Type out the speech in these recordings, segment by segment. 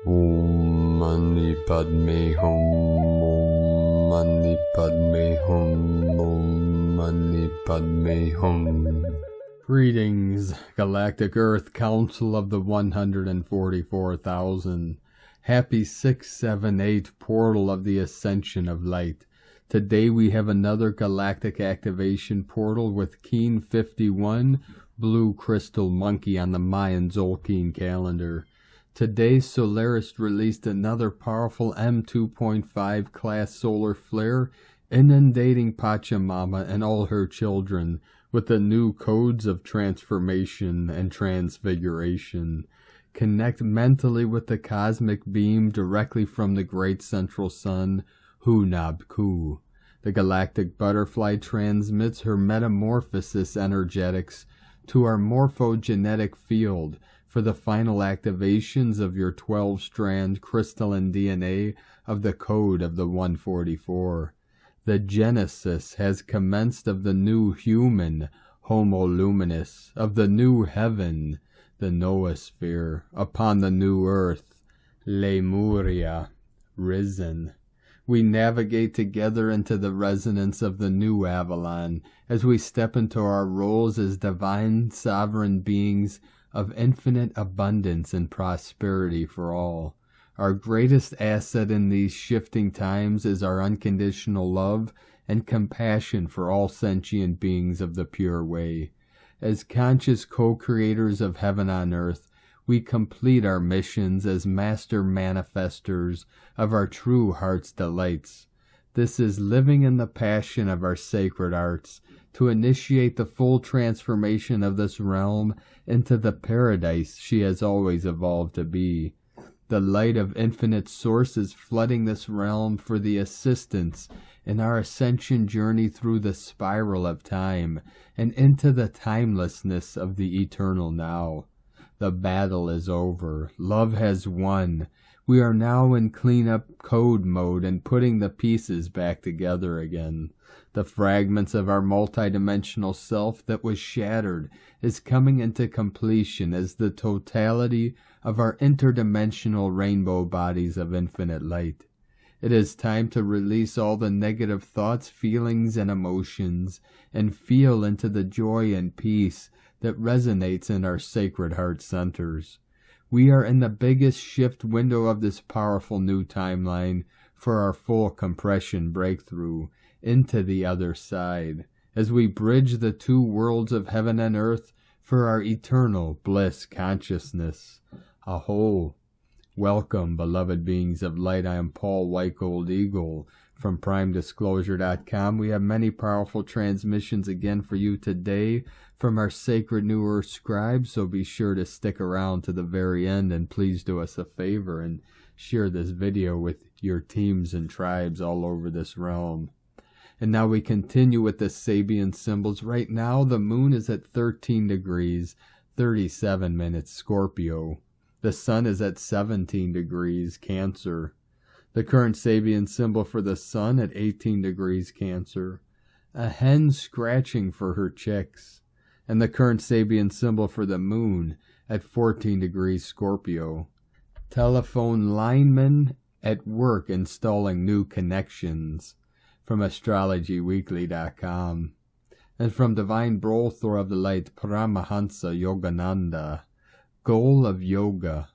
Om Mani Padme Hum, Om Mani Padme Hum, Om Mani Padme Hum. Greetings, Galactic Earth Council of the 144,000. Happy 678 Portal of the Ascension of Light. Today we have another galactic activation portal with Keen 51, Blue Crystal Monkey on the Mayan Zolkeen calendar. Today Solaris released another powerful M2.5 class solar flare, inundating Pachamama and all her children with the new codes of transformation and transfiguration. Connect mentally with the cosmic beam directly from the great central sun, Hunab-Ku. The galactic butterfly transmits her metamorphosis energetics to our morphogenetic field for the final activations of your 12-strand crystalline DNA of the code of the 144. The genesis has commenced of the new human, Homo Luminous, of the new heaven, the noosphere, upon the new earth, Lemuria, risen. We navigate together into the resonance of the new Avalon as we step into our roles as divine sovereign beings of infinite abundance and prosperity for all. Our greatest asset in these shifting times is our unconditional love and compassion for all sentient beings of the pure way. As conscious co-creators of heaven on earth, we complete our missions as master manifestors of our true heart's delights. This is living in the passion of our sacred arts to initiate the full transformation of this realm into the paradise she has always evolved to be. The light of infinite source is flooding this realm for the assistance in our ascension journey through the spiral of time and into the timelessness of the eternal now. The battle is over. Love has won. We are now in clean-up code mode and putting the pieces back together again. The fragments of our multidimensional self that was shattered is coming into completion as the totality of our interdimensional rainbow bodies of infinite light. It is time to release all the negative thoughts, feelings, and emotions and feel into the joy and peace that resonates in our sacred heart centers. We are in the biggest shift window of this powerful new timeline for our full compression breakthrough into the other side, as we bridge the two worlds of heaven and earth for our eternal bliss consciousness. Aho! Welcome, beloved beings of light. I am Paul White Gold Eagle from PrimeDisclosure.com. We have many powerful transmissions again for you today from our sacred New Earth scribes, so be sure to stick around to the very end, and please do us a favor and share this video with your teams and tribes all over this realm. And now we continue with the Sabian symbols. Right now the moon is at 13 degrees, 37 minutes Scorpio. The sun is at 17 degrees Cancer. The current Sabian symbol for the sun at 18 degrees Cancer. A hen scratching for her chicks. And the current Sabian symbol for the moon at 14 degrees Scorpio. Telephone lineman at work installing new connections. From AstrologyWeekly.com. And from Divine Brothor of the Light, Paramahansa Yogananda. Goal of yoga.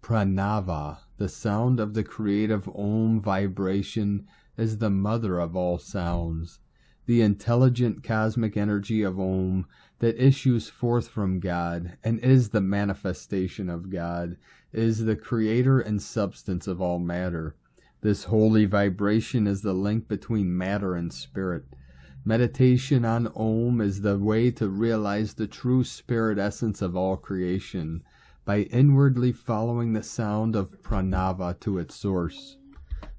Pranava, the sound of the creative Om vibration, is the mother of all sounds. The intelligent cosmic energy of Om that issues forth from God and is the manifestation of God, is the creator and substance of all matter. This holy vibration is the link between matter and spirit. Meditation on Om is the way to realize the true spirit essence of all creation by inwardly following the sound of pranava to its source.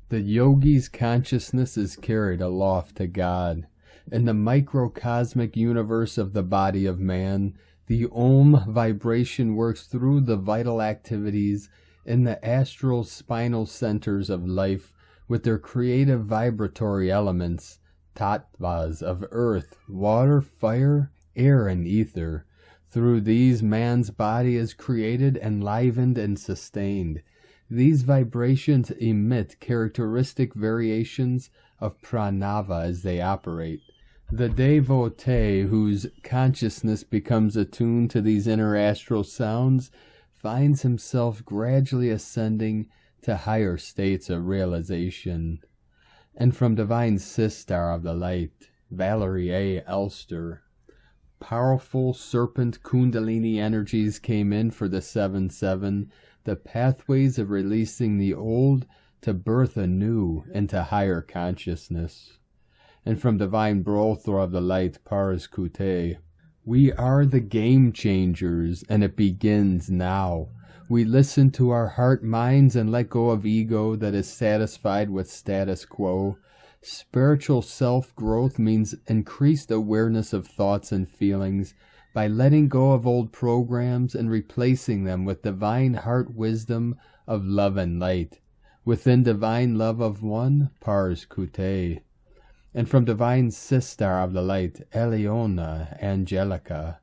The yogi's consciousness is carried aloft to God. In the microcosmic universe of the body of man, the Om vibration works through the vital activities in the astral spinal centers of life with their creative vibratory elements, tattvas of earth, water, fire, air, and ether. Through these, man's body is created, enlivened, and sustained. These vibrations emit characteristic variations of pranava as they operate. The devotee whose consciousness becomes attuned to these inner astral sounds finds himself gradually ascending to higher states of realization. And from Divine Sistar of the Light, Valerie A. Elster, powerful serpent kundalini energies came in for the 7-7, the pathways of releasing the old to birth anew into higher consciousness. And from Divine Brothor of the Light, Paras Kute, we are the game changers, and it begins now. We listen to our heart minds and let go of ego that is satisfied with status quo. Spiritual self-growth means increased awareness of thoughts and feelings by letting go of old programs and replacing them with divine heart wisdom of love and light. Within divine love of one, Pars Kute. And from Divine Sistar of the Light, Eleona Angelica,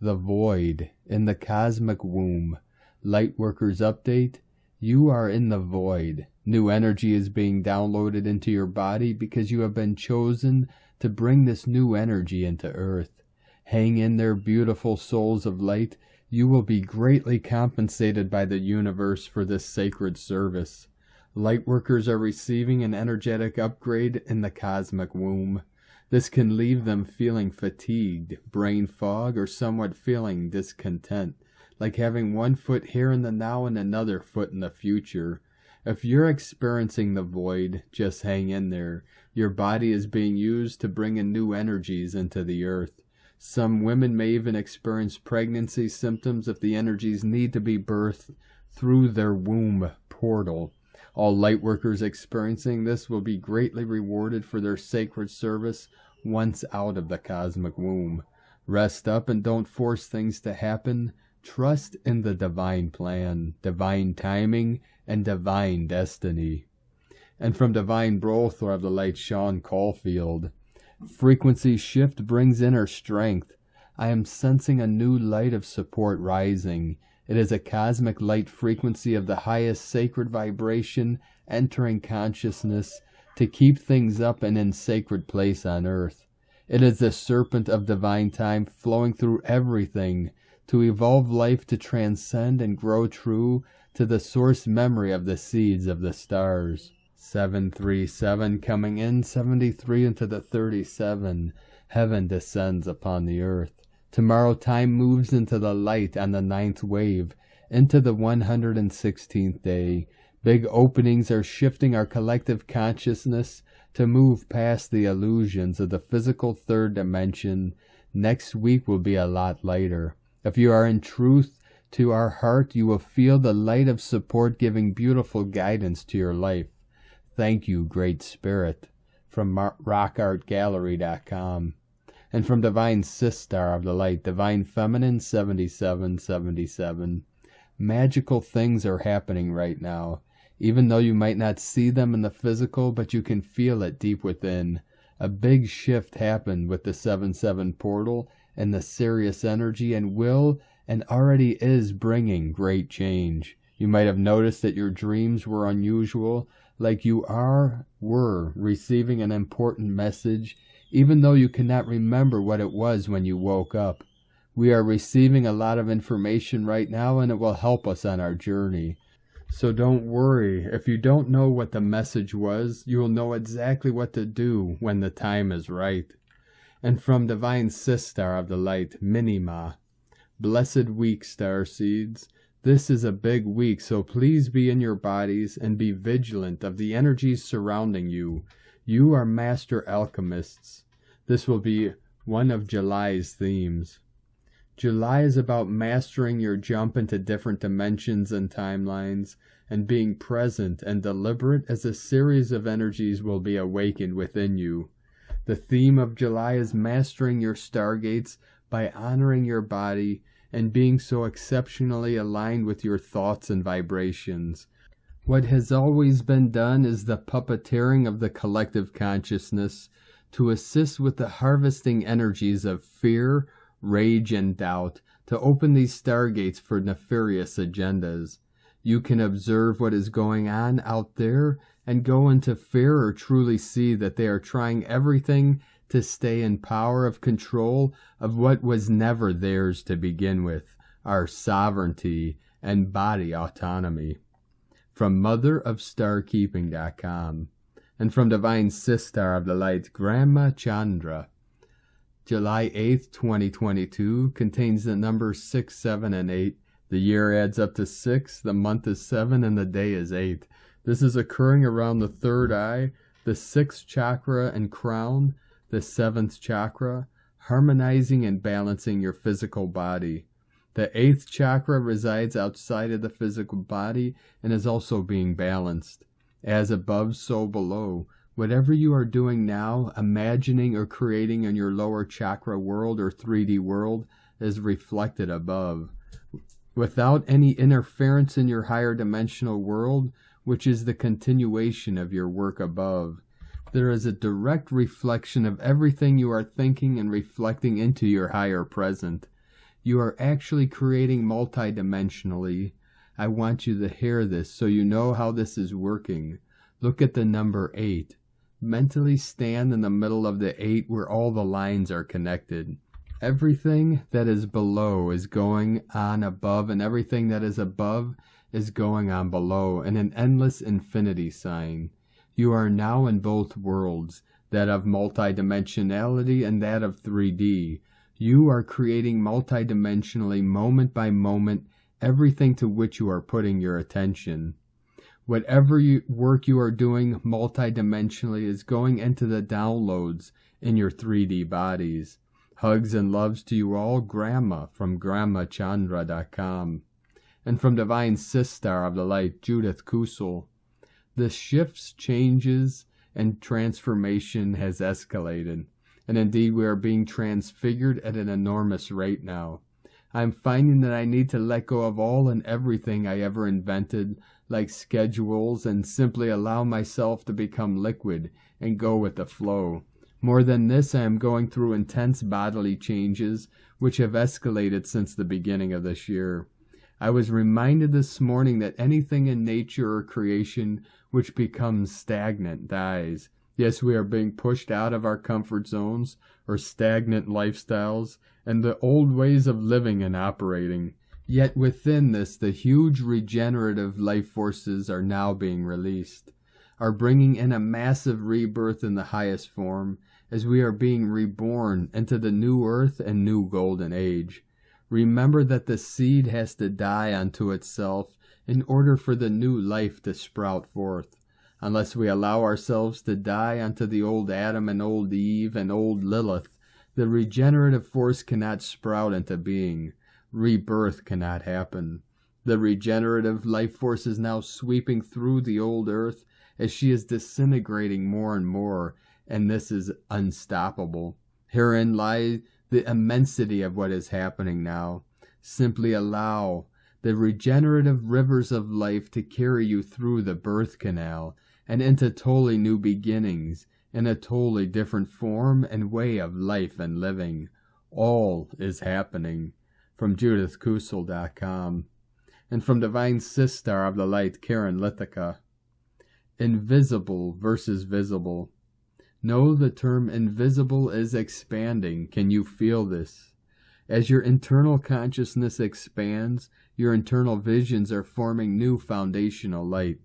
the void in the cosmic womb. Lightworkers update, you are in the void. New energy is being downloaded into your body because you have been chosen to bring this new energy into Earth. Hang in there, beautiful souls of light. You will be greatly compensated by the universe for this sacred service. Lightworkers are receiving an energetic upgrade in the cosmic womb. This can leave them feeling fatigued, brain fog, or somewhat feeling discontent, like having one foot here in the now and another foot in the future. If you're experiencing the void, just hang in there. Your body is being used to bring in new energies into the earth. Some women may even experience pregnancy symptoms if the energies need to be birthed through their womb portal. All lightworkers experiencing this will be greatly rewarded for their sacred service once out of the cosmic womb. Rest up and don't force things to happen. Trust in the divine plan, divine timing, and divine destiny. And from Divine Brothor of the Light, Sean Caulfield, frequency shift brings inner strength. I am sensing a new light of support rising. It is a cosmic light frequency of the highest sacred vibration entering consciousness to keep things up and in sacred place on earth. It is the serpent of divine time flowing through everything to evolve life to transcend and grow true to the source memory of the seeds of the stars. 737 coming in, 73 into the 37. Heaven descends upon the earth. Tomorrow time moves into the light on the 9th wave, into the 116th day. Big openings are shifting our collective consciousness to move past the illusions of the physical third dimension. Next week will be a lot lighter. If you are in truth to our heart, you will feel the light of support giving beautiful guidance to your life. Thank you, Great Spirit. From rockartgallery.com. And from Divine Sistar of the Light, Divine Feminine 7777. Magical things are happening right now. Even though you might not see them in the physical, but you can feel it deep within. A big shift happened with the 7-7 portal and the Sirius energy and will and already is bringing great change. You might have noticed that your dreams were unusual, like you were receiving an important message, even though you cannot remember what it was when you woke up. We are receiving a lot of information right now, and it will help us on our journey. So don't worry. If you don't know what the message was, you will know exactly what to do when the time is right. And from Divine Sistar of the Light, Minima. Blessed week, starseeds. This is a big week, so please be in your bodies and be vigilant of the energies surrounding you. You are master alchemists. This will be one of July's themes. July is about mastering your jump into different dimensions and timelines and being present and deliberate as a series of energies will be awakened within you. The theme of July is mastering your stargates by honoring your body and being so exceptionally aligned with your thoughts and vibrations. What has always been done is the puppeteering of the collective consciousness to assist with the harvesting energies of fear, rage, and doubt to open these stargates for nefarious agendas. You can observe what is going on out there and go into fear, or truly see that they are trying everything to stay in power of control of what was never theirs to begin with, our sovereignty and body autonomy. From motherofstarkeeping.com. And from Divine Sister of the Light, Grandma Chandra. July 8th, 2022 contains the numbers 6, 7, and 8. The year adds up to 6, the month is 7, and the day is 8. This is occurring around the third eye, the 6th chakra and crown, the 7th chakra, harmonizing and balancing your physical body. The 8th chakra resides outside of the physical body and is also being balanced. As above, so below. Whatever you are doing now, imagining or creating in your lower chakra world or 3D world is reflected above. Without any interference in your higher dimensional world, which is the continuation of your work above, there is a direct reflection of everything you are thinking and reflecting into your higher present. You are actually creating multidimensionally. I want you to hear this so you know how this is working. Look at the number 8. Mentally stand in the middle of the 8 where all the lines are connected. Everything that is below is going on above, and everything that is above is going on below in an endless infinity sign. You are now in both worlds, that of multidimensionality and that of 3D. You are creating multidimensionally, moment by moment, everything to which you are putting your attention. Whatever work you are doing multidimensionally is going into the downloads in your 3D bodies. Hugs and loves to you all, Grandma, from GrandmaChandra.com. And from Divine Sister of the Light, Judith Kusel. The shifts, changes, and transformation has escalated. And indeed, we are being transfigured at an enormous rate now. I'm finding that I need to let go of all and everything I ever invented, like schedules, and simply allow myself to become liquid and go with the flow. More than this, I am going through intense bodily changes, which have escalated since the beginning of this year. I was reminded this morning that anything in nature or creation which becomes stagnant dies. Yes, we are being pushed out of our comfort zones or stagnant lifestyles and the old ways of living and operating. Yet within this, the huge regenerative life forces are now being released, are bringing in a massive rebirth in the highest form as we are being reborn into the new earth and new golden age. Remember that the seed has to die unto itself in order for the new life to sprout forth. Unless we allow ourselves to die unto the old Adam and old Eve and old Lilith, the regenerative force cannot sprout into being. Rebirth cannot happen. The regenerative life force is now sweeping through the old earth as she is disintegrating more and more, and this is unstoppable. Herein lies the immensity of what is happening now. Simply allow the regenerative rivers of life to carry you through the birth canal and into totally new beginnings in a totally different form and way of life and living. All is happening. From JudithKusel.com. And from Divine Sister of the Light, Karen Lithica. Invisible versus visible. Know the term invisible is expanding. Can you feel this? As your internal consciousness expands, your internal visions are forming new foundational light.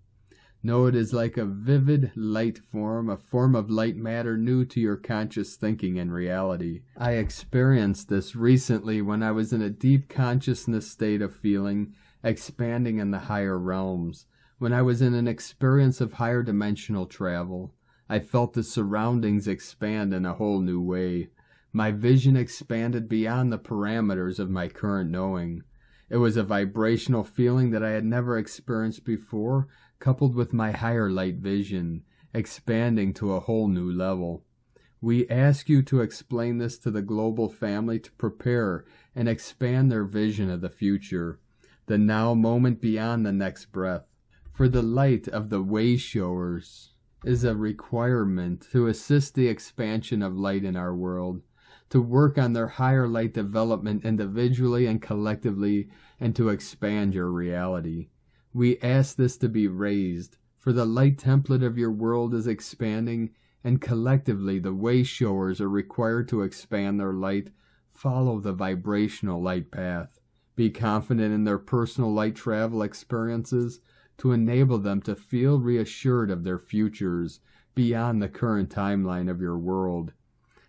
Know it is like a vivid light form, a form of light matter new to your conscious thinking and reality. I experienced this recently when I was in a deep consciousness state of feeling, expanding in the higher realms. When I was in an experience of higher dimensional travel, I felt the surroundings expand in a whole new way. My vision expanded beyond the parameters of my current knowing. It was a vibrational feeling that I had never experienced before, coupled with my higher light vision, expanding to a whole new level. We ask you to explain this to the global family to prepare and expand their vision of the future, the now moment beyond the next breath. For the light of the way showers is a requirement to assist the expansion of light in our world, to work on their higher light development individually and collectively, and to expand your reality. We ask this to be raised, for the light template of your world is expanding, and collectively the way showers are required to expand their light. Follow the vibrational light path. Be confident in their personal light travel experiences to enable them to feel reassured of their futures beyond the current timeline of your world.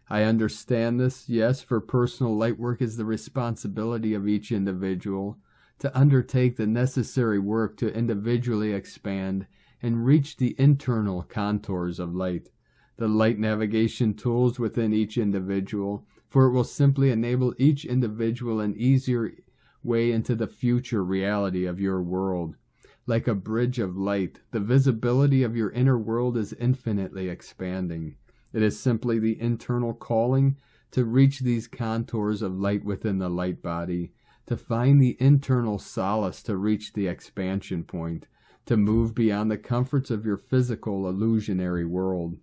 I understand this, yes, for personal light work is the responsibility of each individual to undertake the necessary work to individually expand and reach the internal contours of light, the light navigation tools within each individual, for it will simply enable each individual an easier way into the future reality of your world. Like a bridge of light, the visibility of your inner world is infinitely expanding. It is simply the internal calling to reach these contours of light within the light body, to find the internal solace to reach the expansion point, to move beyond the comforts of your physical illusionary world.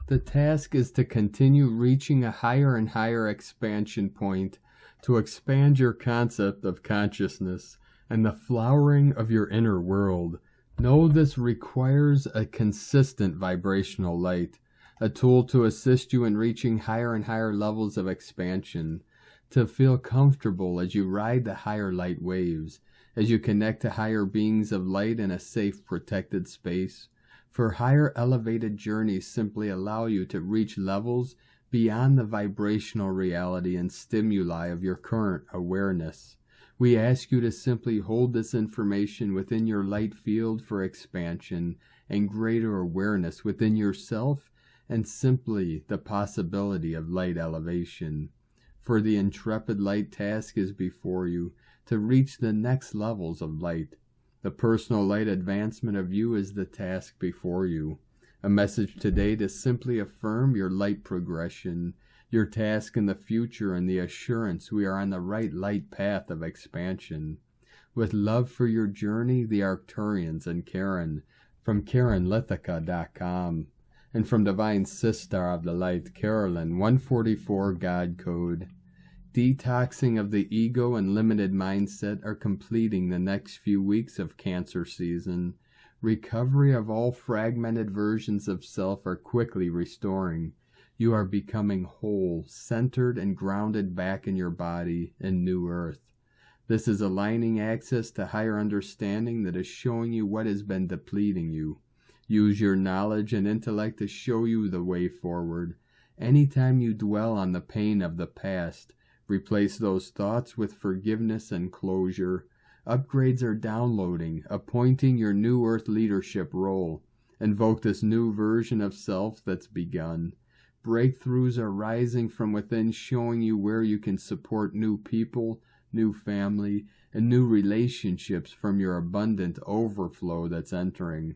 The task is to continue reaching a higher and higher expansion point, to expand your concept of consciousness and the flowering of your inner world. Know this requires a consistent vibrational light, a tool to assist you in reaching higher and higher levels of expansion, to feel comfortable as you ride the higher light waves, as you connect to higher beings of light in a safe, protected space. For higher elevated journeys simply allow you to reach levels beyond the vibrational reality and stimuli of your current awareness. We ask you to simply hold this information within your light field for expansion and greater awareness within yourself, and simply the possibility of light elevation. For the intrepid light task is before you, to reach the next levels of light. The personal light advancement of you is the task before you. A message today to simply affirm your light progression, your task in the future, and the assurance we are on the right light path of expansion. With love for your journey, the Arcturians and Karen, from KarenLithica.com, and from Divine Sister of the Light, Carolyn, 144 God Code. Detoxing of the ego and limited mindset are completing the next few weeks of Cancer season. Recovery of all fragmented versions of self are quickly restoring. You are becoming whole, centered, and grounded back in your body in New Earth. This is aligning access to higher understanding that is showing you what has been depleting you. Use your knowledge and intellect to show you the way forward. Anytime you dwell on the pain of the past, replace those thoughts with forgiveness and closure. Upgrades are downloading, appointing your New Earth leadership role. Invoke this new version of self that's begun. Breakthroughs are rising from within, showing you where you can support new people, new family, and new relationships from your abundant overflow that's entering.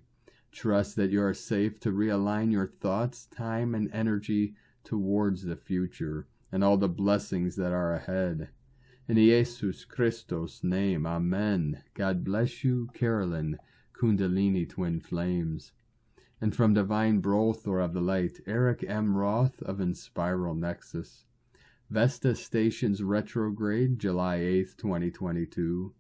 Trust that you are safe to realign your thoughts, time, and energy towards the future and all the blessings that are ahead. In Jesus Christos' name, Amen. God bless you, Carolyn, Kundalini Twin Flames. And from Divine Brothor of the Light, Eric M. Roth of Inspiral Nexus. Vesta stations retrograde, July 8th, 2022.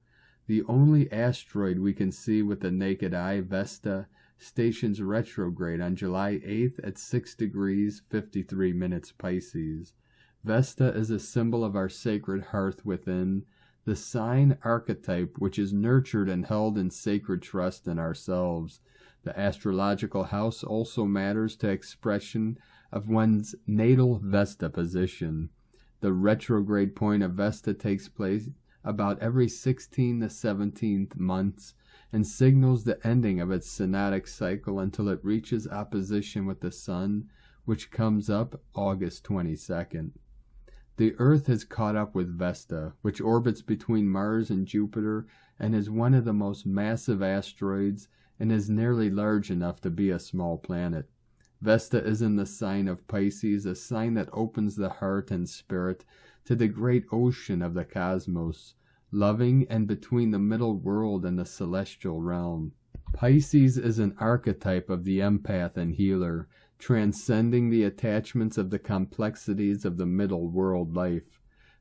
The only asteroid we can see with the naked eye, Vesta, stations retrograde on July 8th at 6 degrees 53 minutes Pisces. Vesta is a symbol of our sacred hearth within, the sign archetype which is nurtured and held in sacred trust in ourselves. The astrological house also matters to expression of one's natal Vesta position. The retrograde point of Vesta takes place about every 16 to 17th months and signals the ending of its synodic cycle until it reaches opposition with the Sun, which comes up August 22nd. The Earth has caught up with Vesta, which orbits between Mars and Jupiter and is one of the most massive asteroids and is nearly large enough to be a small planet. Vesta is in the sign of Pisces, a sign that opens the heart and spirit to the great ocean of the cosmos, loving and between the middle world and the celestial realm. Pisces is an archetype of the empath and healer, transcending the attachments of the complexities of the middle world life.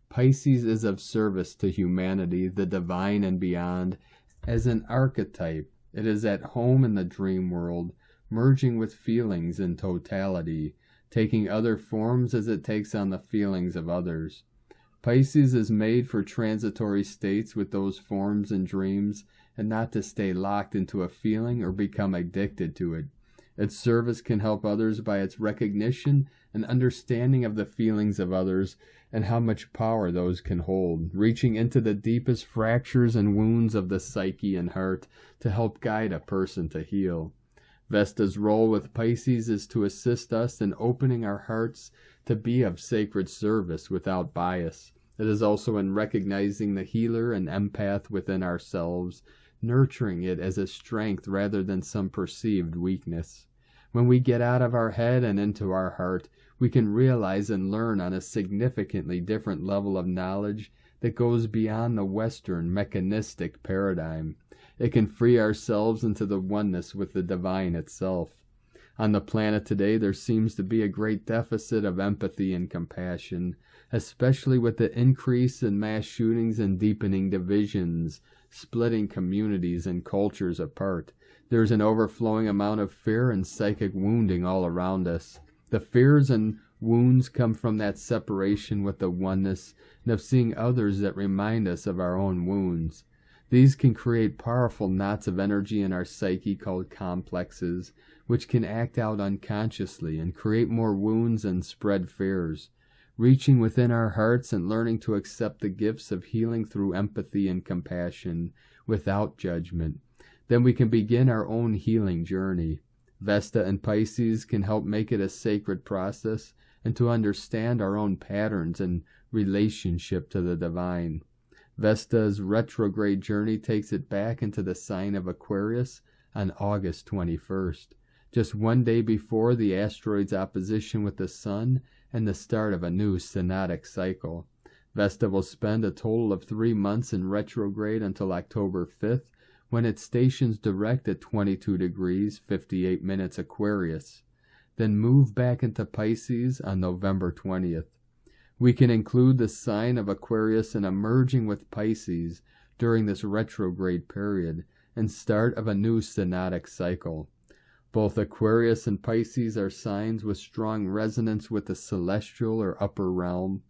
Pisces is of service to humanity, the divine and beyond. As an archetype, It is at home in the dream world, merging with feelings in totality, taking other forms as it takes on the feelings of others. Pisces is made for transitory states with those forms and dreams, and not to stay locked into a feeling or become addicted to it. Its service can help others by its recognition and understanding of the feelings of others and how much power those can hold, reaching into the deepest fractures and wounds of the psyche and heart to help guide a person to heal. Vesta's role with Pisces is to assist us in opening our hearts to be of sacred service without bias. It is also in recognizing the healer and empath within ourselves, nurturing it as a strength rather than some perceived weakness. When we get out of our head and into our heart, we can realize and learn on a significantly different level of knowledge that goes beyond the Western mechanistic paradigm. It can free ourselves into the oneness with the divine itself. On the planet today, there seems to be a great deficit of empathy and compassion, especially with the increase in mass shootings and deepening divisions, splitting communities and cultures apart. There's an overflowing amount of fear and psychic wounding all around us. The fears and wounds come from that separation with the oneness and of seeing others that remind us of our own wounds. These can create powerful knots of energy in our psyche called complexes, which can act out unconsciously and create more wounds and spread fears. Reaching within our hearts and learning to accept the gifts of healing through empathy and compassion without judgment, then we can begin our own healing journey. Vesta and Pisces can help make it a sacred process and to understand our own patterns and relationship to the divine. Vesta's retrograde journey takes it back into the sign of Aquarius on August 21st, just one day before the asteroid's opposition with the Sun and the start of a new synodic cycle. Vesta will spend a total of 3 months in retrograde until October 5th, when it stations direct at 22 degrees 58 minutes Aquarius, then move back into Pisces on November 20th. We can include the sign of Aquarius in a merging with Pisces during this retrograde period and start of a new synodic cycle. Both Aquarius and Pisces are signs with strong resonance with the celestial or upper realm.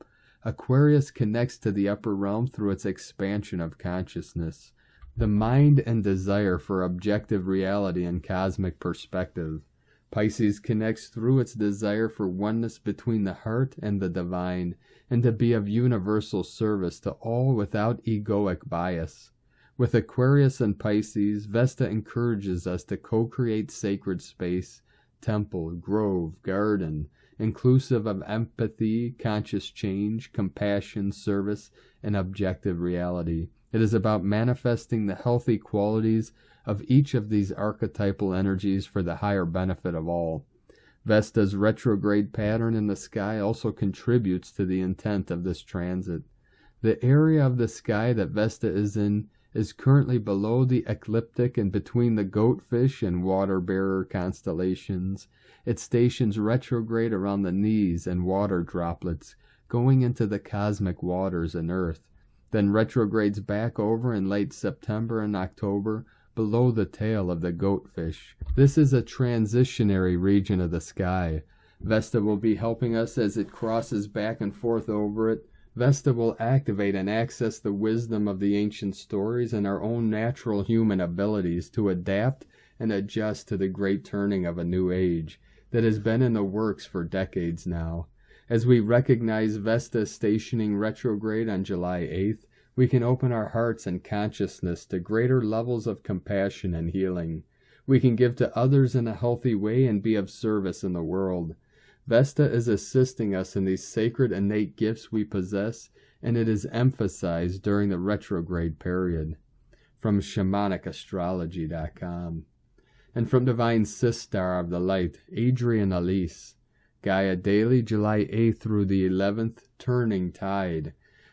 Aquarius connects to the upper realm through its expansion of consciousness, the mind and desire for objective reality and cosmic perspective. Pisces connects through its desire for oneness between the heart and the divine, and to be of universal service to all without egoic bias. With Aquarius and Pisces, Vesta encourages us to co-create sacred space, temple, grove, garden, inclusive of empathy, conscious change, compassion, service, and objective reality. It is about manifesting the healthy qualities of each of these archetypal energies for the higher benefit of all. Vesta's retrograde pattern in the sky also contributes to the intent of this transit. The area of the sky that Vesta is in is currently below the ecliptic and between the goatfish and water-bearer constellations. It stations retrograde around the knees and water droplets, going into the cosmic waters and earth. Then retrogrades back over in late September and October below the tail of the goatfish. This is a transitionary region of the sky. Vesta will be helping us as it crosses back and forth over it. Vesta will activate and access the wisdom of the ancient stories and our own natural human abilities to adapt and adjust to the great turning of a new age that has been in the works for decades now. As we recognize Vesta stationing retrograde on July 8th, we can open our hearts and consciousness to greater levels of compassion and healing. We can give to others in a healthy way and be of service in the world. Vesta is assisting us in these sacred innate gifts we possess, and it is emphasized during the retrograde period. From ShamanicaStrology.com. And from Divine Sistar of the Light, Adriane Elise. Gaia Daily, July 8th through the 11th, Turning Tide.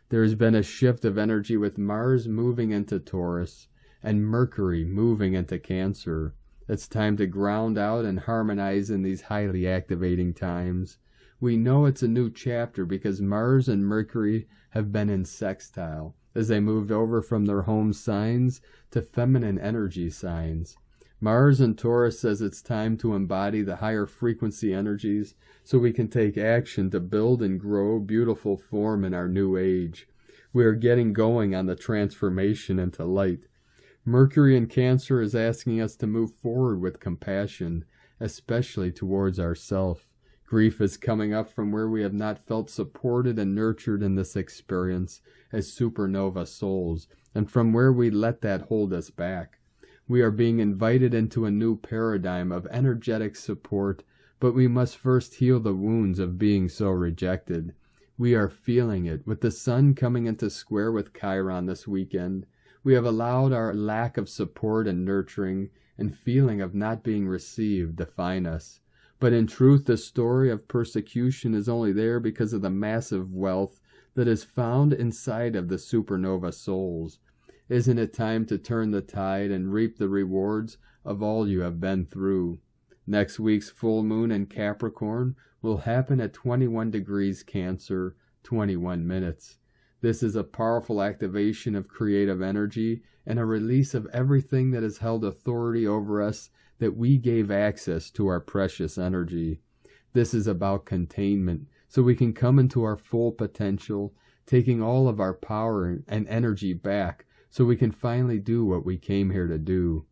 There has been a shift of energy with Mars moving into Taurus and Mercury moving into Cancer. It's time to ground out and harmonize in these highly activating times. We know it's a new chapter because Mars and Mercury have been in sextile as they moved over from their home signs to feminine energy signs. Mars in Taurus says it's time to embody the higher frequency energies so we can take action to build and grow beautiful form in our new age. We are getting going on the transformation into light. Mercury in Cancer is asking us to move forward with compassion, especially towards ourselves. Grief is coming up from where we have not felt supported and nurtured in this experience as supernova souls, and from where we let that hold us back. We are being invited into a new paradigm of energetic support, but we must first heal the wounds of being so rejected. We are feeling it, with the sun coming into square with Chiron this weekend. We have allowed our lack of support and nurturing and feeling of not being received define us. But in truth, the story of persecution is only there because of the massive wealth that is found inside of the supernova souls. Isn't it time to turn the tide and reap the rewards of all you have been through? Next week's full moon in Capricorn will happen at 21 degrees Cancer, 21 minutes. This is a powerful activation of creative energy and a release of everything that has held authority over us that we gave access to our precious energy. This is about containment, so we can come into our full potential, taking all of our power and energy back, so we can finally do what we came here to do.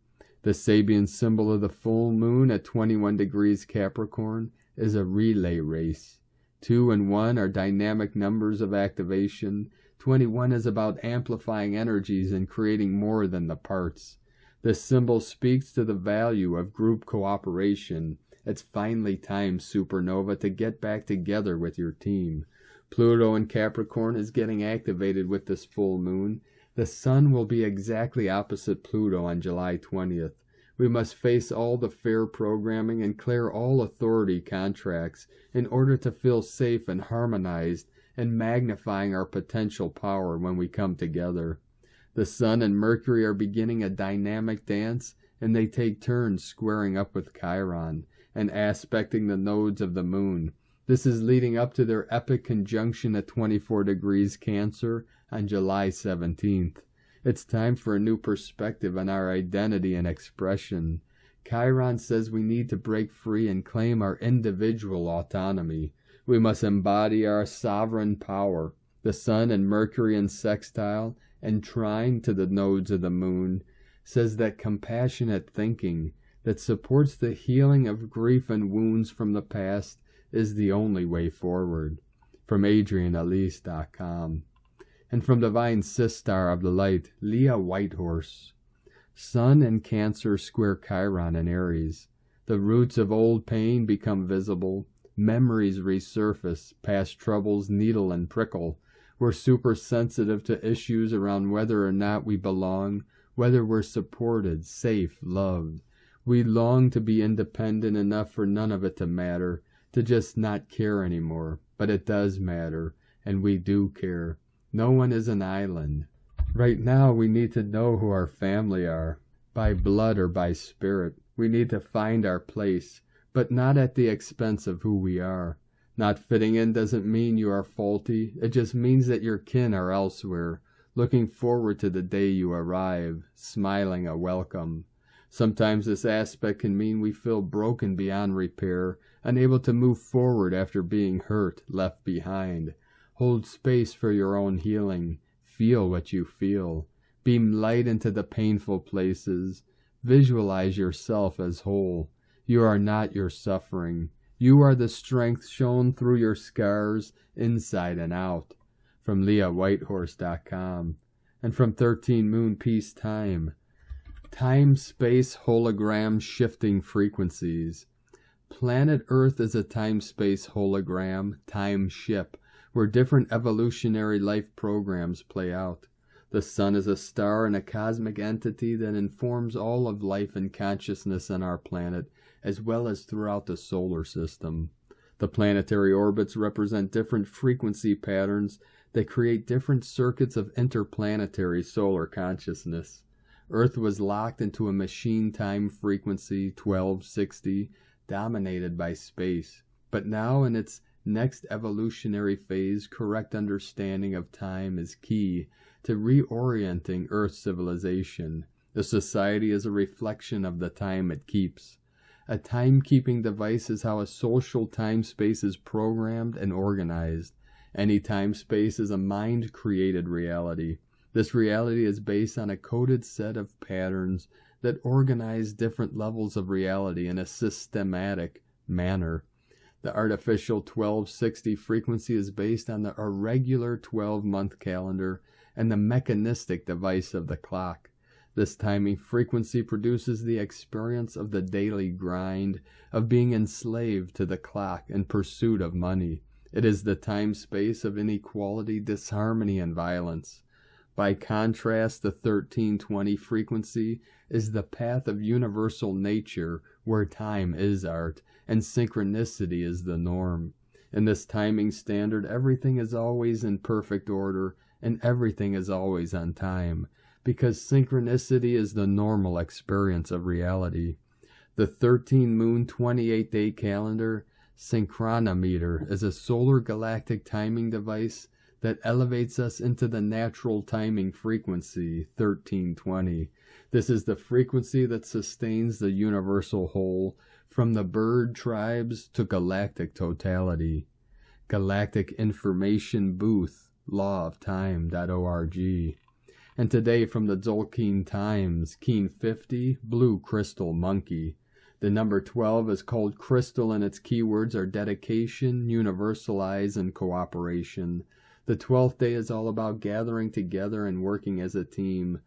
The Sabian symbol of the full moon at 21 degrees Capricorn is a relay race. 2 and 1 are dynamic numbers of activation. 21 is about amplifying energies and creating more than the parts. This symbol speaks to the value of group cooperation. It's finally time, supernova, to get back together with your team. Pluto in Capricorn is getting activated with this full moon. The sun will be exactly opposite Pluto on July 20th. We must face all the fair programming and clear all authority contracts in order to feel safe and harmonized and magnifying our potential power when we come together. The Sun and Mercury are beginning a dynamic dance, and they take turns squaring up with Chiron and aspecting the nodes of the moon. This is leading up to their epic conjunction at 24 degrees Cancer on July 17th. It's time for a new perspective on our identity and expression. Chiron says we need to break free and claim our individual autonomy. We must embody our sovereign power. The Sun and Mercury in sextile and trine to the nodes of the moon says that compassionate thinking that supports the healing of grief and wounds from the past is the only way forward. From AdrianeElise.com. And from Divine Sistar of the Light, Leah Whitehorse. Sun and Cancer square Chiron in Aries. The roots of old pain become visible. Memories resurface. Past troubles needle and prickle. We're super sensitive to issues around whether or not we belong, whether we're supported, safe, loved. We long to be independent enough for none of it to matter, to just not care anymore. But it does matter, and we do care. No one is an island. Right now, we need to know who our family are, by blood or by spirit. We need to find our place, but not at the expense of who we are. Not fitting in doesn't mean you are faulty. It just means that your kin are elsewhere, looking forward to the day you arrive, smiling a welcome. Sometimes this aspect can mean we feel broken beyond repair, unable to move forward after being hurt, left behind. Hold space for your own healing. Feel what you feel. Beam light into the painful places. Visualize yourself as whole. You are not your suffering. You are the strength shown through your scars, inside and out. From LeahWhitehorse.com. And from 13 Moon Peace Time. Timespace Hologram Shifting Frequencies. Planet Earth is a time-space hologram, time ship, where different evolutionary life programs play out. The sun is a star and a cosmic entity that informs all of life and consciousness on our planet, as well as throughout the solar system. The planetary orbits represent different frequency patterns that create different circuits of interplanetary solar consciousness. Earth was locked into a machine time frequency 1260, dominated by space. But now in its next evolutionary phase, correct understanding of time is key to reorienting Earth civilization. The society is a reflection of the time it keeps. A timekeeping device is how a social time-space is programmed and organized. Any time-space is a mind-created reality. This reality is based on a coded set of patterns that organize different levels of reality in a systematic manner. The artificial 1260 frequency is based on the irregular 12-month calendar and the mechanistic device of the clock. This timing frequency produces the experience of the daily grind of being enslaved to the clock in pursuit of money. It is the time-space of inequality, disharmony, and violence. By contrast, the 1320 frequency is the path of universal nature where time is art and synchronicity is the norm. In this timing standard, everything is always in perfect order and everything is always on time, because synchronicity is the normal experience of reality. The 13-moon 28-day calendar synchronometer is a solar galactic timing device that elevates us into the natural timing frequency, 1320. This is the frequency that sustains the universal whole from the bird tribes to galactic totality. Galactic Information Booth, lawoftime.org. And today from the Tzolk'in Times, Keen 50, Blue Crystal Monkey. The number 12 is called crystal and its keywords are dedication, universalize, and cooperation. The 12th day is all about gathering together and working as a team.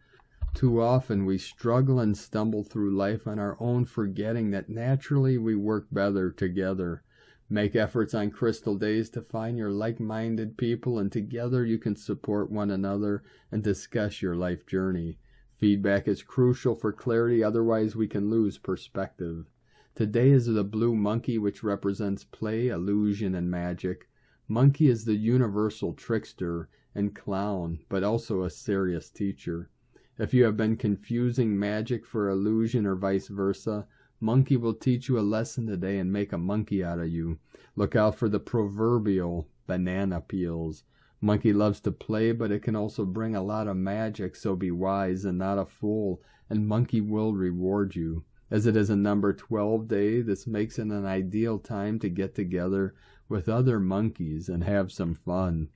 Too often we struggle and stumble through life on our own, forgetting that naturally we work better together. Make efforts on crystal days to find your like-minded people, and together you can support one another and discuss your life journey. Feedback is crucial for clarity, otherwise we can lose perspective. Today is the blue monkey, which represents play, illusion, and magic. Monkey is the universal trickster and clown, but also a serious teacher. If you have been confusing magic for illusion or vice versa, Monkey will teach you a lesson today and make a monkey out of you. Look out for the proverbial banana peels. Monkey loves to play, but it can also bring a lot of magic, so be wise and not a fool, and Monkey will reward you. As it is a number 12 day, this makes it an ideal time to get together with other monkeys and have some fun.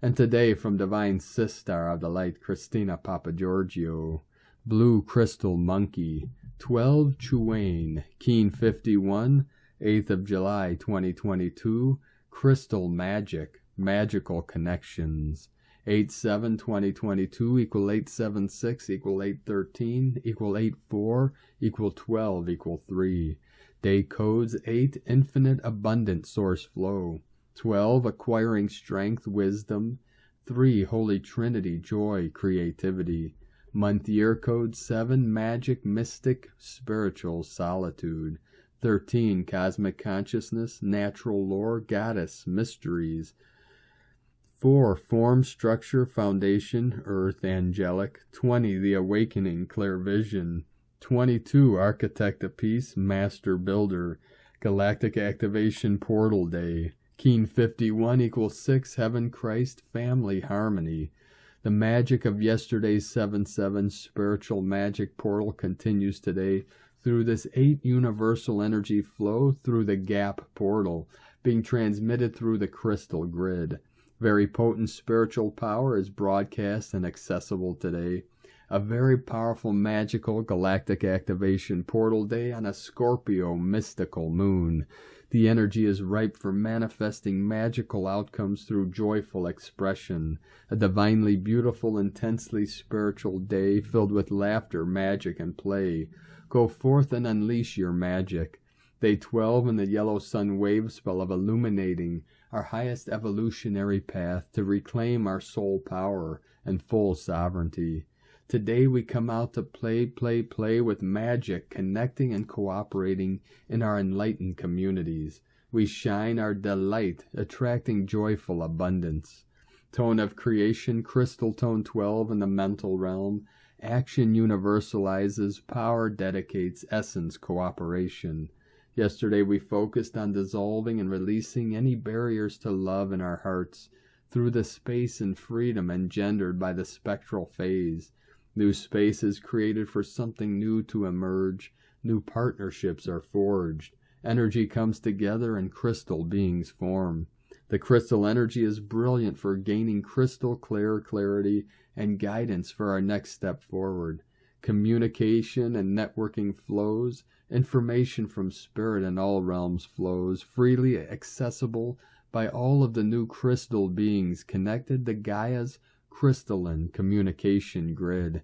And today, from Divine Sistar of the Light, Christina Papagiorgio, Blue Crystal Monkey, 12 Chuane, Keen 51, 8th of July 2022, Crystal Magic, Magical Connections, 8/7/2022 equal 876 equal 813 equal 84 equal 12 equal 3. Day codes 8 Infinite Abundant Source Flow, 12 Acquiring Strength Wisdom, 3 Holy Trinity Joy Creativity. Month year code 7 Magic Mystic Spiritual Solitude, 13 Cosmic Consciousness Natural Lore Goddess Mysteries, 4 Form Structure Foundation Earth Angelic, 20 The Awakening Clear Vision, 22 Architect of Peace Master Builder Galactic Activation Portal Day, Keen 51 equals 6 Heaven Christ Family Harmony. The magic of yesterday's 7/7 spiritual magic portal continues today through this 8 universal energy flow through the gap portal, being transmitted through the crystal grid. Very potent spiritual power is broadcast and accessible today. A very powerful magical galactic activation portal day on a Scorpio mystical moon. The energy is ripe for manifesting magical outcomes through joyful expression. A divinely beautiful, intensely spiritual day filled with laughter, magic, and play. Go forth and unleash your magic. Day 12 in the yellow sun wave spell of illuminating our highest evolutionary path to reclaim our soul power and full sovereignty. Today we come out to play with magic, connecting and cooperating in our enlightened communities. We shine our delight, attracting joyful abundance. Tone of creation, crystal tone 12 in the mental realm. Action universalizes, power dedicates, essence cooperation. Yesterday we focused on dissolving and releasing any barriers to love in our hearts through the space and freedom engendered by the spectral phase. New space is created for something new to emerge. New partnerships are forged. Energy comes together and crystal beings form. The crystal energy is brilliant for gaining crystal clear clarity and guidance for our next step forward. Communication and networking flows. Information from spirit in all realms flows, freely accessible by all of the new crystal beings connected to Gaia's crystalline communication grid.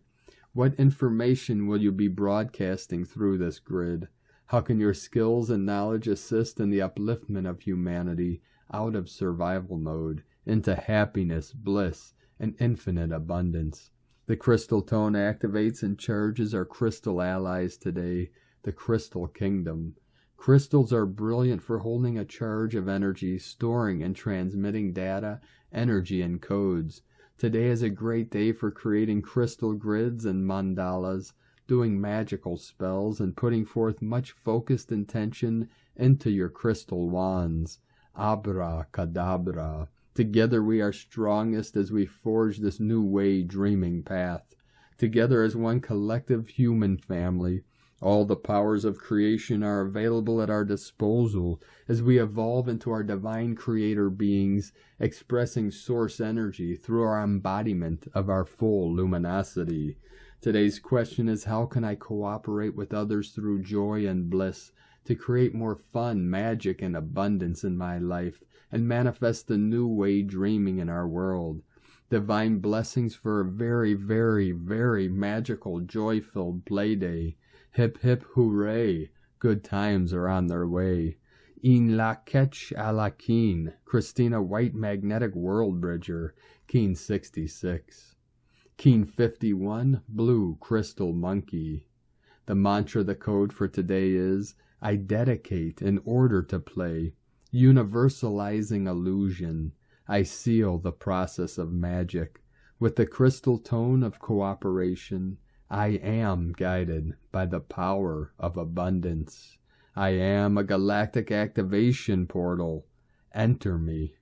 What information will you be broadcasting through this grid? How can your skills and knowledge assist in the upliftment of humanity out of survival mode into happiness, bliss, and infinite abundance? The crystal tone activates and charges our crystal allies today, the crystal kingdom. Crystals are brilliant for holding a charge of energy, storing and transmitting data, energy, and codes. Today is a great day for creating crystal grids and mandalas, doing magical spells, and putting forth much focused intention into your crystal wands. Abracadabra. Together we are strongest as we forge this new way dreaming path. Together as one collective human family, all the powers of creation are available at our disposal as we evolve into our divine creator beings, expressing source energy through our embodiment of our full luminosity. Today's question is, how can I cooperate with others through joy and bliss to create more fun, magic, and abundance in my life and manifest the new way dreaming in our world? Divine blessings for a very, very, very magical, joy-filled play day. Hip hip hooray, good times are on their way. In la ketch a la keen, Christina White Magnetic World Bridger, Keen 66. Keen 51, Blue Crystal Monkey. The mantra, the code for today is, I dedicate in order to play, universalizing illusion. I seal the process of magic with the crystal tone of cooperation. I am guided by the power of abundance. I am a galactic activation portal. Enter me.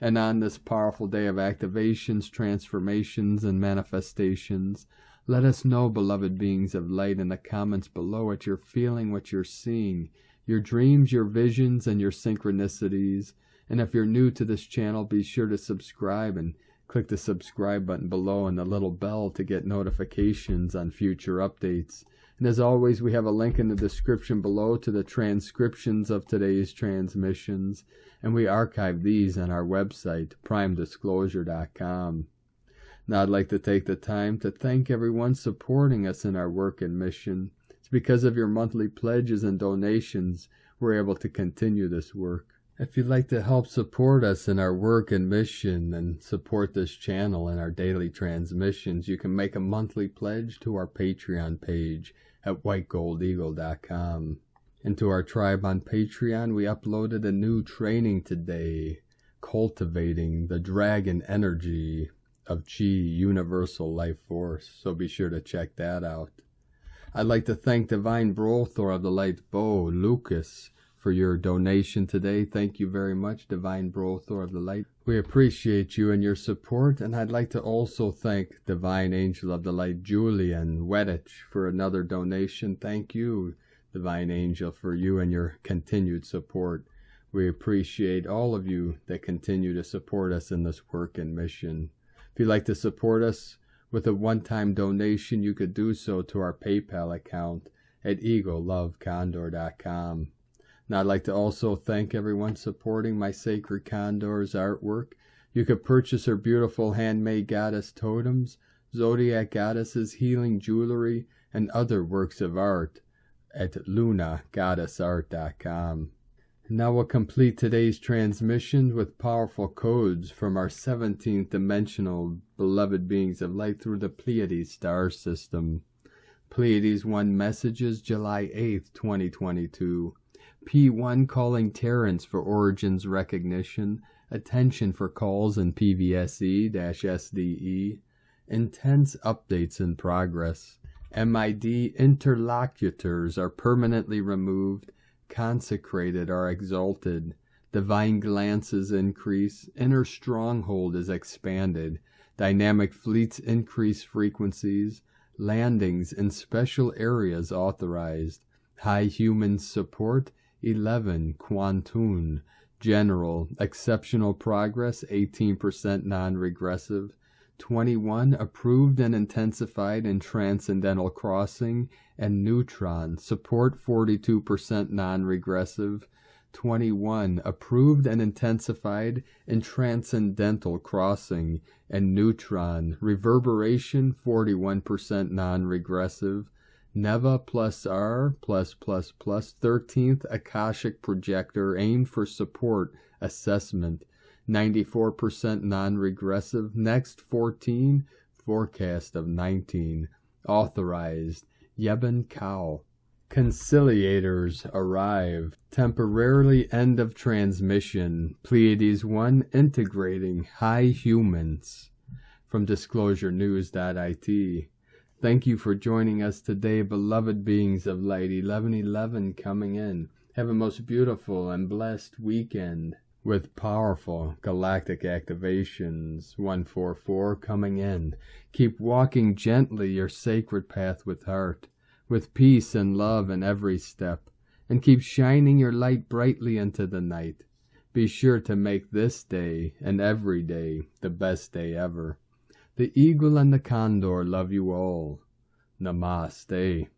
And on this powerful day of activations, transformations, and manifestations, let us know, beloved beings of light, in the comments below what you're feeling, what you're seeing, your dreams, your visions, and your synchronicities. And if you're new to this channel, be sure to subscribe and click the subscribe button below and the little bell to get notifications on future updates. And as always, we have a link in the description below to the transcriptions of today's transmissions, and we archive these on our website, primedisclosure.com. Now I'd like to take the time to thank everyone supporting us in our work and mission. It's because of your monthly pledges and donations we're able to continue this work. If you'd like to help support us in our work and mission and support this channel and our daily transmissions, you can make a monthly pledge to our Patreon page at whitegoldeagle.com. And to our tribe on Patreon, we uploaded a new training today, Cultivating the Dragon Energy of Chi Universal Life Force, so be sure to check that out. I'd like to thank Divine Brothor of the Light Bow, Lucas, for your donation today. Thank you very much, Divine Brothor of the Light. We appreciate you and your support, and I'd like to also thank Divine Angel of the Light, Julian Weddich, for another donation. Thank you, Divine Angel, for you and your continued support. We appreciate all of you that continue to support us in this work and mission. If you'd like to support us with a one-time donation, you could do so to our PayPal account at eaglelovecondor.com. Now I'd like to also thank everyone supporting my Sacred Condor's artwork. You could purchase her beautiful handmade goddess totems, zodiac goddesses, healing jewelry, and other works of art at lunagoddessart.com. And now we'll complete today's transmission with powerful codes from our 17th dimensional beloved beings of light through the Pleiades star system. Pleiades 1 messages, July 8th, 2022. P1 calling Terrence for origins recognition, attention for calls in PVSE-SDE, intense updates in progress. MID interlocutors are permanently removed, consecrated are exalted, divine glances increase, inner stronghold is expanded, Dynamic fleets increase frequencies. Landings in special areas authorized. High human support 11. Quantun. General. Exceptional progress 18% non-regressive. 21. Approved and intensified in Transcendental Crossing and Neutron. Support 42% non-regressive. 21. Approved and intensified in Transcendental Crossing and Neutron. Reverberation 41% non-regressive. Neva plus R plus 13th Akashic Projector aimed for support assessment. 94% non-regressive. Next 14. Forecast of 19. Authorized. Yeben Cow. Conciliators arrive. Temporarily end of transmission. Pleiades 1 integrating high humans. From disclosurenews.it. Thank you for joining us today, beloved beings of light. 1111 coming in. Have a most beautiful and blessed weekend with powerful galactic activations. 144 coming in. Keep walking gently your sacred path with heart, with peace and love in every step, and keep shining your light brightly into the night. Be sure to make this day and every day the best day ever. The eagle and the condor love you all. Namaste.